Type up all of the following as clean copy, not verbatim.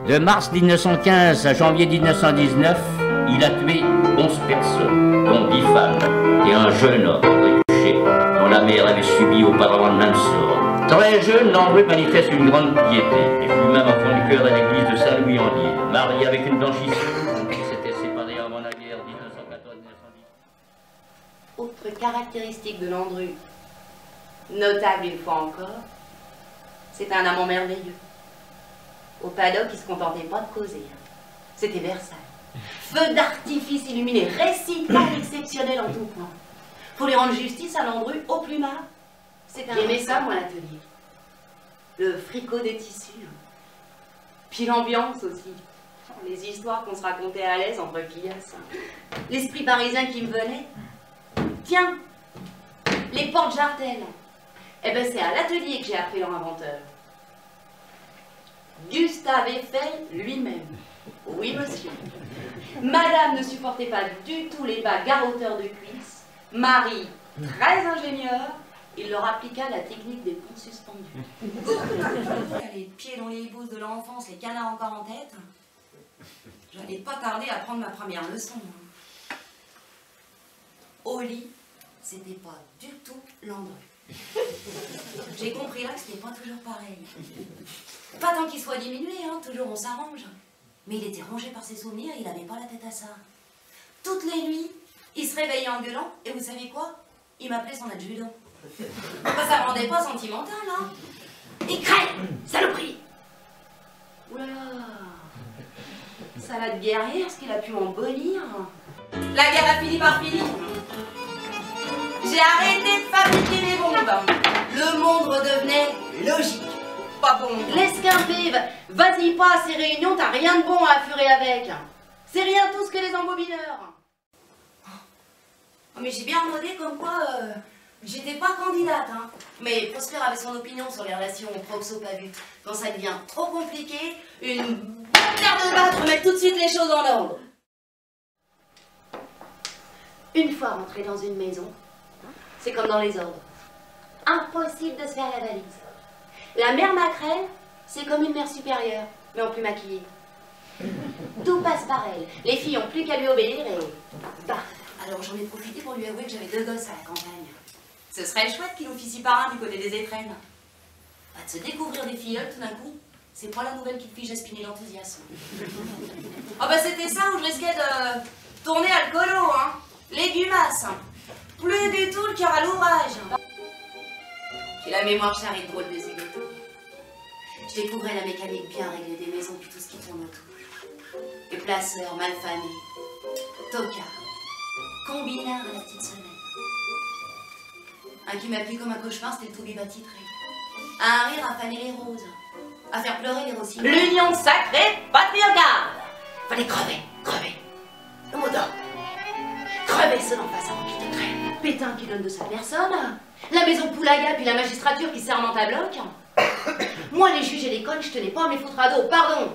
De mars 1915 à janvier 1919, il a tué 11 personnes, dont 10 femmes et un jeune homme, André Duché, dont la mère avait subi auparavant le même sort. Très jeune, Landru manifeste une grande piété et fut même enfant du chœur à l'église de Saint-Louis-en-l'Île, marié avec une blanchisseuse dont il s'était séparé avant la guerre 1914-1918. Autre caractéristique de Landru, notable une fois encore, c'est un amant merveilleux. Au paddock, il se contentait pas de causer. C'était Versailles. Feu d'artifice illuminé, récital exceptionnel en tout point. Faut lui rendre justice à Landru au plumard. J'aimais ça, moi, l'atelier. Le fricot des tissus. Puis l'ambiance aussi. Les histoires qu'on se racontait à l'aise entre fillasses. L'esprit parisien qui me venait. Tiens, les portes jartelles. Eh ben, c'est à l'atelier que j'ai appris leur inventeur. Gustave Eiffel lui-même. Oui, monsieur. Madame ne supportait pas du tout les bas garrotteurs de cuisses. Marie, très ingénieur, il leur appliqua la technique des ponts suspendus. Les pieds dans les hibouzes de l'enfance, les canards encore en tête. J'allais pas tarder à prendre ma première leçon. Au lit, c'était pas du tout Landru. J'ai compris là que c'était pas toujours pareil. Pas tant qu'il soit diminué, hein, toujours on s'arrange. Mais il était rongé par ses souvenirs, il avait pas la tête à ça. Toutes les nuits, il se réveillait en gueulant, et vous savez quoi? Il m'appelait son adjudant. Ça me rendait pas sentimental, hein. Et crème, saloperie! Oula! Salade guerrière, ce qu'il a pu m'en bonir. La guerre a fini par finir. J'ai arrêté de fabriquer des bombes. Le monde redevenait logique. Pas bon. Laisse quimper, vas-y pas à ces réunions, t'as rien de bon à affurer avec. C'est rien tout ce que les embobineurs. Oh, mais j'ai bien demandé comme quoi j'étais pas candidate, hein. Mais Prosper avait son opinion sur les relations proxo-pavu. Quand ça devient trop compliqué, une paire de battre remet tout de suite les choses en ordre. Une fois rentré dans une maison, c'est comme dans les ordres. Impossible de se faire la valise. La mère Maquerelle, c'est comme une mère supérieure, mais en plus maquillée. Tout passe par elle. Les filles n'ont plus qu'à lui obéir et... Bah, alors j'en ai profité pour lui avouer que j'avais 2 gosses à la campagne. Ce serait chouette qu'il officie parrain du côté des étrennes. Bah, de se découvrir des filleuls tout d'un coup, c'est pas la nouvelle qui te fit jaspiner l'enthousiasme. Ah bah c'était ça où je risquais de tourner alcoolo, hein. Légumasse. Plus du tout le cœur à l'ouvrage. J'ai la mémoire charrie drôle des égotos. Je découvrais la mécanique bien réglée des maisons puis tout ce qui tourne autour. Les placeurs, malfamés, tocards, combinards à la petite semaine. Un qui m'appelait comme un cauchemar, c'était le Toby titré. Un rire à faner les roses, à faire pleurer les rossins. L'union sacrée, patriarcale. Fallait crever, crever. Le mot d'ordre. Crever ceux d'en face avant qu'ils te crèvent. Pétain qui donne de sa personne. La maison Poulaga puis la magistrature qui sermente à bloc. Moi, les juges et les connes, je tenais pas à mes foutre à dos, pardon.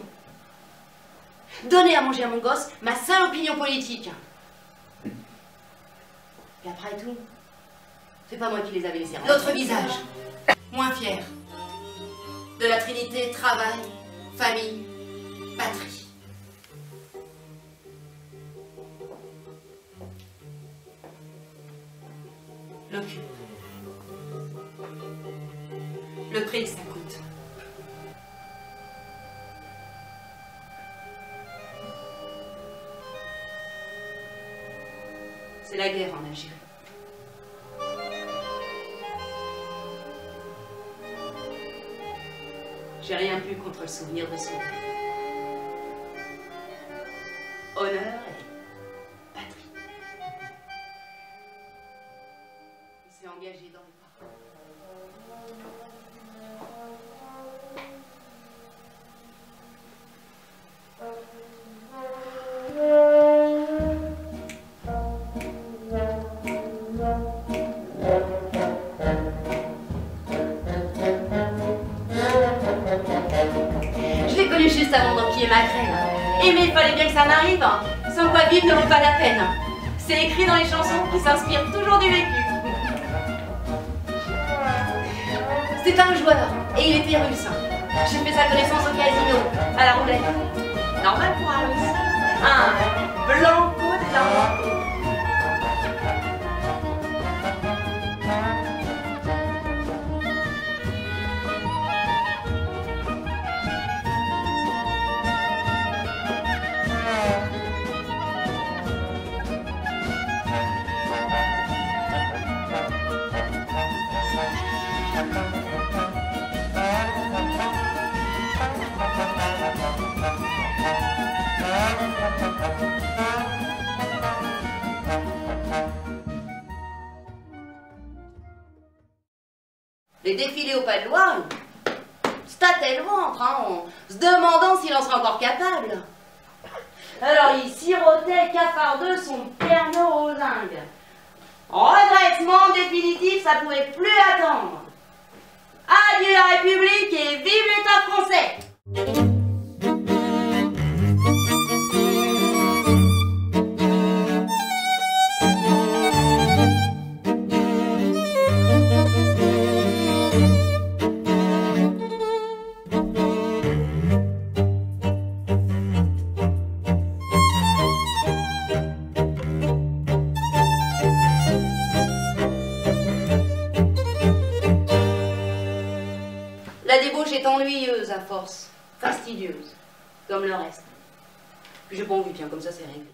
Donner à manger à mon gosse ma seule opinion politique. Et après tout, c'est pas moi qui les avais laissés. L'autre visage, moins fier. De la trinité, travail, famille, patrie. L'occupe. Le prix que ça coûte. C'est la guerre en Algérie. J'ai rien pu contre le souvenir de son père. Honneur et patrie. Il s'est engagé dans le parcours. Juste avant d'empiler ma crème. Et mais il fallait bien que ça m'arrive. Sans quoi vivre ne vaut pas la peine. C'est écrit dans les chansons qui s'inspirent toujours du vécu. C'était un joueur et il était russe. J'ai fait sa connaissance au casino, à la roulette. Normal pour un russe. Un blanco de la blanco. Les défilés au Pas de Loire, c'est à tel ventre, hein, en se demandant s'il en sera encore capable. Alors il sirotait cafardeux son Pernod Rosingue. Redressement définitif, ça pouvait plus attendre. Adieu la République et vive l'État français! La débauche est ennuyeuse à force, fastidieuse, comme le reste. Puis j'ai pas envie, bien comme ça c'est réglé.